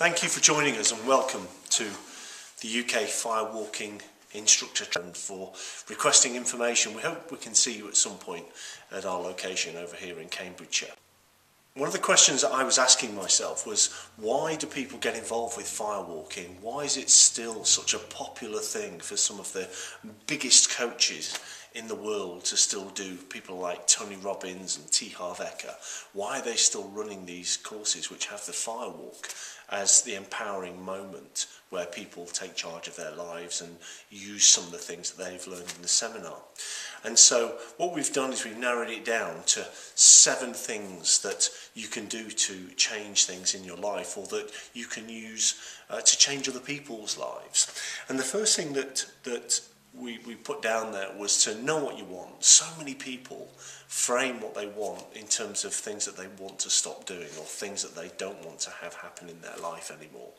Thank you for joining us and welcome to the UK Firewalking Instructor Trend for requesting information. We hope we can see you at some point at our location over here in Cambridgeshire. One of the questions that I was asking myself was, why do people get involved with firewalking? Why is it still such a popular thing for some of the biggest coaches in the world to still do? People like Tony Robbins and T. Harv Eker. Why are they still running these courses which have the firewalk as the empowering moment where people take charge of their lives and use some of the things that they've learned in the seminar? And so what we've done is we've narrowed it down to 7 things that you can do to change things in your life, or that you can use to change other people's lives. And the first thing that we put down there was to know what you want. So many people frame what they want in terms of things that they want to stop doing or things that they don't want to have happen in their life anymore.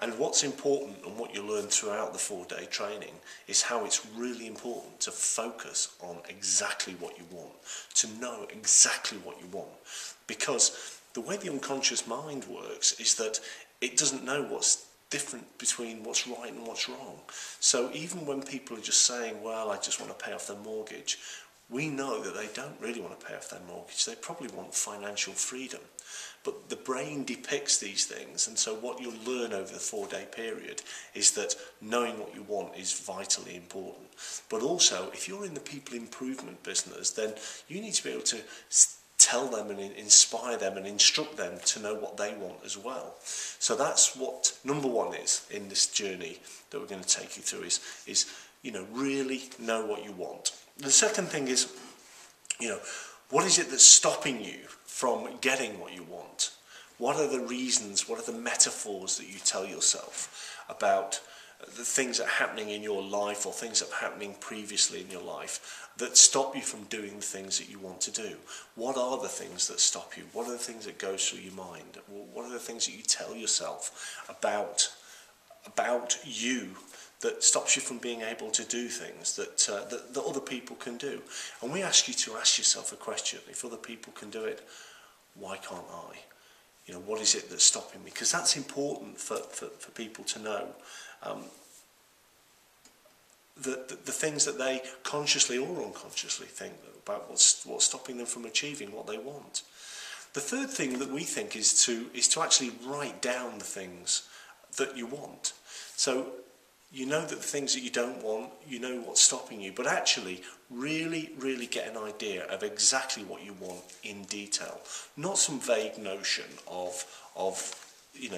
And what's important, and what you learn throughout the 4-day training, is how it's really important to focus on exactly what you want, to know exactly what you want. Because the way the unconscious mind works is that it doesn't know what's different between what's right and what's wrong. So even when people are just saying, well, I just want to pay off their mortgage, we know that they don't really want to pay off their mortgage. They probably want financial freedom. But the brain depicts these things, and so what you'll learn over the 4-day period is that knowing what you want is vitally important. But also, if you're in the people improvement business, then you need to be able to tell them and inspire them and instruct them to know what they want as well. So that's what number 1 is in this journey that we're going to take you through, is really know what you want. The second thing is, what is it that's stopping you from getting what you want? What are the reasons, what are the metaphors that you tell yourself about the things that are happening in your life, or things that are happening previously in your life, that stop you from doing the things that you want to do? What are the things that stop you? What are the things that go through your mind? What are the things that you tell yourself about you that stops you from being able to do things that other people can do? And we ask you to ask yourself a question: if other people can do it, why can't I? What is it that's stopping me? Because that's important for people to know. The things that they consciously or unconsciously think about what's stopping them from achieving what they want. The third thing that we think is to actually write down the things that you want. So you know that the things that you don't want, you know what's stopping you, but actually really, really get an idea of exactly what you want in detail. Not some vague notion of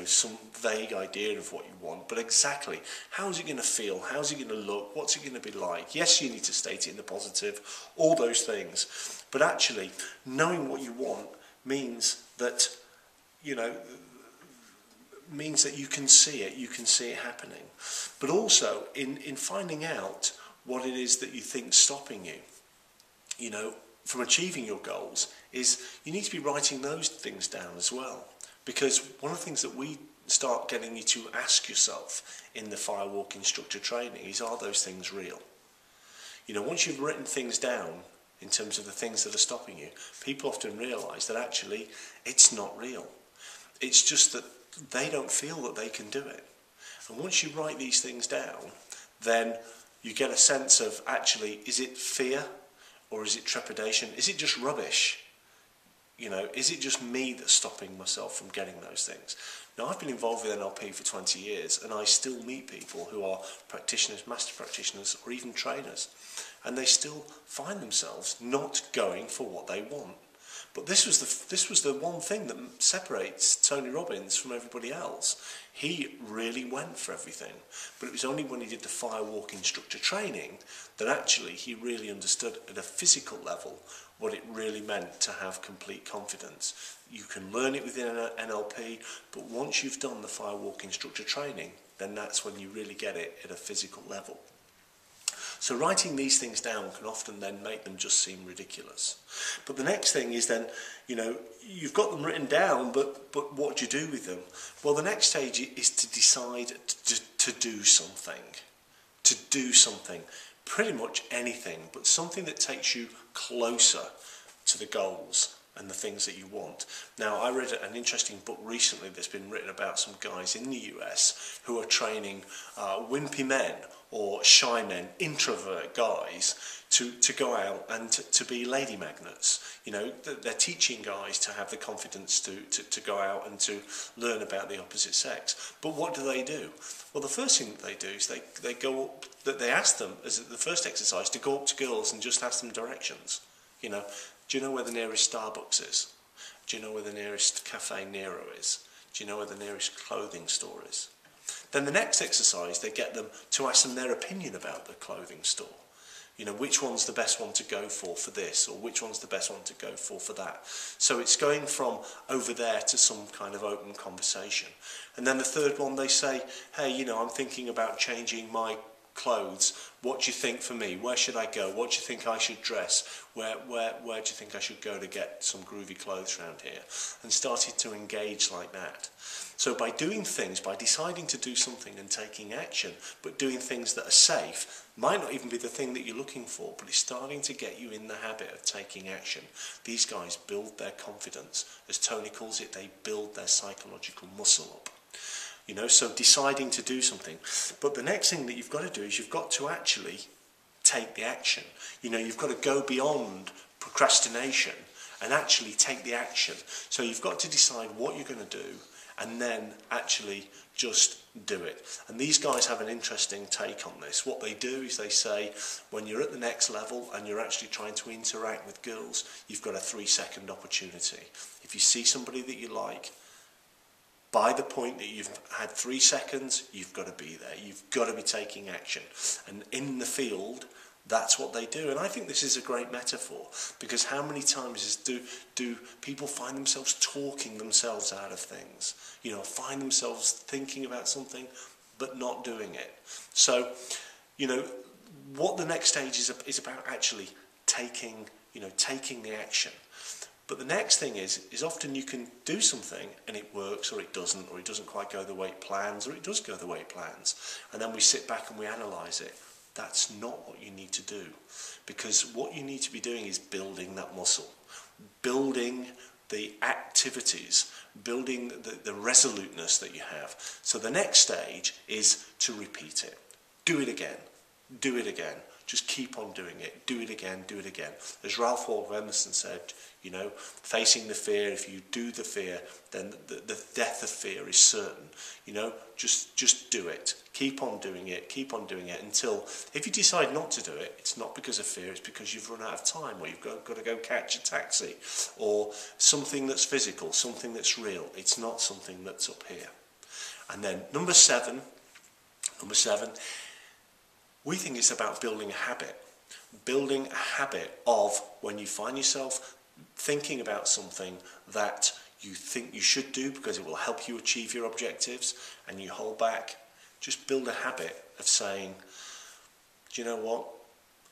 some vague idea of what you want, but exactly how is it going to feel, how's it going to look, what's it going to be like. Yes, you need to state it in the positive, all those things, but actually knowing what you want means that you can see it happening. But also in finding out what it is that you think's stopping you, from achieving your goals, is you need to be writing those things down as well. Because one of the things that we start getting you to ask yourself in the Firewalk Instructor training is, are those things real? Once you've written things down in terms of the things that are stopping you, people often realise that actually it's not real. It's just that they don't feel that they can do it. And once you write these things down, then you get a sense of, actually, is it fear or is it trepidation? Is it just rubbish? Is it just me that's stopping myself from getting those things? Now, I've been involved with NLP for 20 years, and I still meet people who are practitioners, master practitioners, or even trainers, and they still find themselves not going for what they want. But this was the one thing that separates Tony Robbins from everybody else. He really went for everything, but it was only when he did the Firewalk Instructor training that actually he really understood at a physical level what it really meant to have complete confidence. You can learn it within NLP, but once you've done the Firewalk Instructor training, then that's when you really get it at a physical level. So writing these things down can often then make them just seem ridiculous. But the next thing is then, you've got them written down, but what do you do with them? Well, the next stage is to decide to do something. To do something. Pretty much anything, but something that takes you closer to the goals and the things that you want. Now, I read an interesting book recently that's been written about some guys in the US who are training wimpy men or shy men, introvert guys, to go out and to be lady magnets. You know, they're teaching guys to have the confidence to go out and to learn about the opposite sex. But what do? Well, the first thing that they do is they go up, that they ask them, as the first exercise, to go up to girls and just ask them directions. You know, do you know where the nearest Starbucks is? Do you know where the nearest Cafe Nero is? Do you know where the nearest clothing store is? Then the next exercise, they get them to ask them their opinion about the clothing store. You know, which one's the best one to go for this, or which one's the best one to go for that. So it's going from over there to some kind of open conversation. And then the third one, they say, hey, you know, I'm thinking about changing my clothes. What do you think for me? Where should I go? What do you think I should dress? Where do you think I should go to get some groovy clothes around here? And started to engage like that. So by doing things, by deciding to do something and taking action, but doing things that are safe, might not even be the thing that you're looking for, but it's starting to get you in the habit of taking action. These guys build their confidence. As Tony calls it, they build their psychological muscle up. You know, so deciding to do something. But the next thing that you've got to do is you've got to actually take the action. You know, you've got to go beyond procrastination and actually take the action. So you've got to decide what you're going to do and then actually just do it. And these guys have an interesting take on this. What they do is they say, when you're at the next level and you're actually trying to interact with girls, you've got a 3-second opportunity. If you see somebody that you like, by the point that you've had 3 seconds, you've got to be there. You've got to be taking action. And in the field, that's what they do. And I think this is a great metaphor, because how many times do people find themselves talking themselves out of things? You know, find themselves thinking about something but not doing it. So, you know, what the next stage is about actually taking the action. But the next thing is often you can do something and it works or it doesn't quite go the way it plans, or it does go the way it plans. And then we sit back and we analyse it. That's not what you need to do, because what you need to be doing is building that muscle, building the activities, building the resoluteness that you have. So the next stage is to repeat it. Do it again. Do it again. Just keep on doing it. Do it again, do it again. As Ralph Waldo Emerson said, you know, facing the fear, if you do the fear, then the death of fear is certain. You know, just do it. Keep on doing it until, if you decide not to do it, it's not because of fear, it's because you've run out of time, or you've got to go catch a taxi, or something that's physical, something that's real. It's not something that's up here. And then number seven, we think it's about building a habit. Building a habit of, when you find yourself thinking about something that you think you should do because it will help you achieve your objectives, and you hold back, just build a habit of saying, do you know what?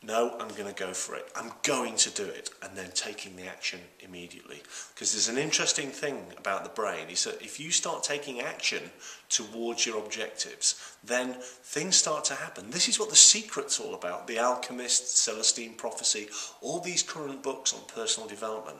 No, I'm going to go for it. I'm going to do it. And then taking the action immediately. Because there's an interesting thing about the brain, is that if you start taking action towards your objectives, then things start to happen. This is what The Secret's all about. The Alchemist, Celestine Prophecy, all these current books on personal development,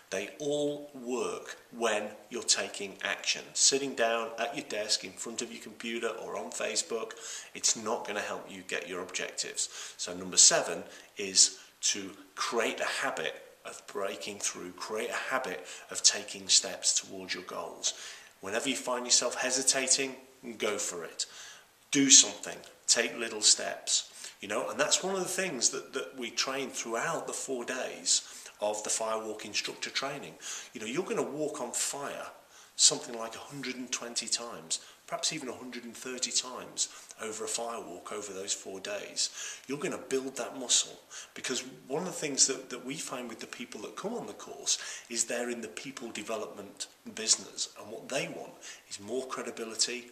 they all work when you're taking action. Sitting down at your desk in front of your computer or on Facebook, it's not going to help you get your objectives. So number 7 is to create a habit of breaking through, create a habit of taking steps towards your goals. Whenever you find yourself hesitating, go for it. Do something, take little steps, you know, and that's one of the things that we train throughout the 4 days of the Firewalk instructor training. You know, you're going to walk on fire something like 120 times, perhaps even 130 times over a firewalk over those 4 days. You're going to build that muscle, because one of the things that we find with the people that come on the course is they're in the people development business, and what they want is more credibility,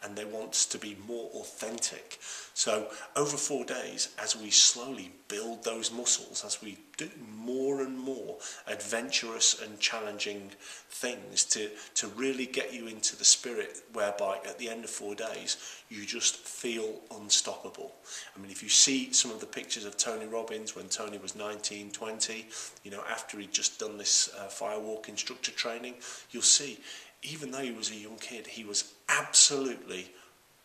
and they want to be more authentic. So over 4 days, as we slowly build those muscles, as we do more and more adventurous and challenging things to really get you into the spirit whereby like at the end of 4 days, you just feel unstoppable. I mean, if you see some of the pictures of Tony Robbins when Tony was 19, 20, you know, after he'd just done this firewalk instructor training, you'll see, even though he was a young kid, he was absolutely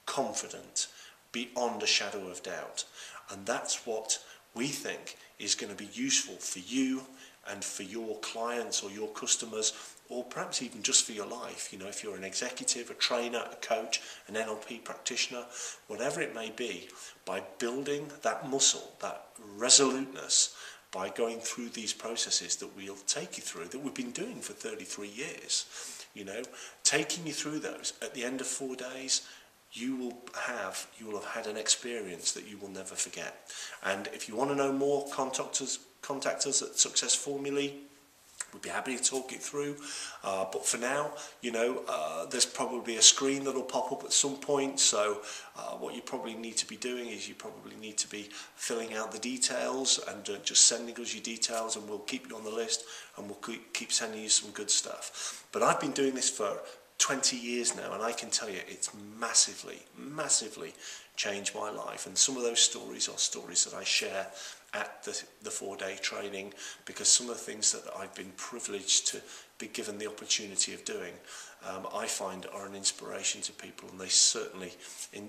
confident beyond a shadow of doubt. And that's what we think is going to be useful for you and for your clients or your customers, or perhaps even just for your life. You know, if you're an executive, a trainer, a coach, an NLP practitioner, whatever it may be, by building that muscle, that resoluteness, by going through these processes that we'll take you through, that we've been doing for 33 years, you know, taking you through those, at the end of 4 days, you will have had an experience that you will never forget. And if you want to know more, contact us at Success Formulae. We'd be happy to talk it through. But for now, you know, there's probably a screen that'll pop up at some point. So what you probably need to be doing is you probably need to be filling out the details and just sending us your details, and we'll keep you on the list, and we'll keep sending you some good stuff. But I've been doing this for 20 years now, and I can tell you it's massively changed my life. And some of those stories are stories that I share at the 4-day training, because some of the things that I've been privileged to be given the opportunity of doing, I find are an inspiration to people, and they certainly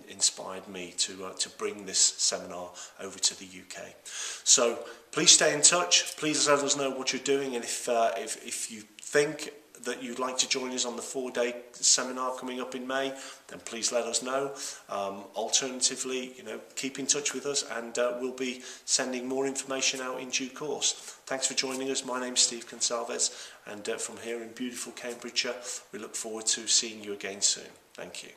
inspired me to bring this seminar over to the UK. So please stay in touch. Please let us know what you're doing, and if you think that you'd like to join us on the 4-day seminar coming up in May, then please let us know. Alternatively, you know, keep in touch with us, and we'll be sending more information out in due course. Thanks for joining us. My name's Steve Consalves, and from here in beautiful Cambridgeshire, we look forward to seeing you again soon. Thank you.